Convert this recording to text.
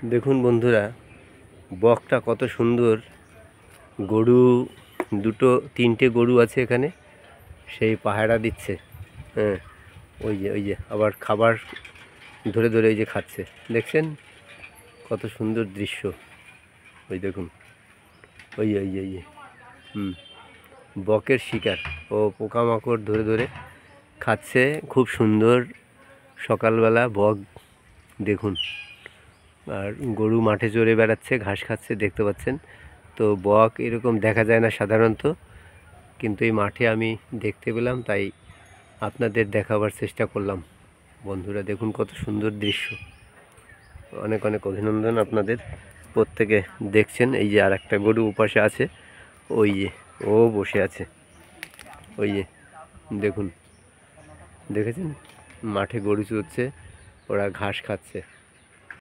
দেখুন বন্ধুরা, বকটা কত সুন্দর। গরু তিনটে গরু আছে এখানে, সেই পাহারা দিচ্ছে। হ্যাঁ, ওই যে আবার খাবার ধরে ধরে এই যে খাচ্ছে। দেখছেন কত সুন্দর দৃশ্য। ওই দেখুন, ওই যে বকের শিকার। ও পোকামাকড় ধরে ধরে খাচ্ছে, খুব সুন্দর। সকালবেলা বক দেখুন, আর গরু মাঠে চড়ে বেড়াচ্ছে, ঘাস খাচ্ছে, দেখতে পাচ্ছেন তো। বক এরকম দেখা যায় না সাধারণত, কিন্তু এই মাঠে আমি দেখতে পেলাম, তাই আপনাদের দেখাবার চেষ্টা করলাম। বন্ধুরা দেখুন কত সুন্দর দৃশ্য। অনেক অনেক অভিনন্দন আপনাদের, প্রত্যেকে দেখছেন। এই যে আর একটা গরু উপাসে আছে, ওই যে ও বসে আছে। ওই যে দেখুন, দেখেছেন মাঠে গরু চড়ছে, ওরা ঘাস খাচ্ছে।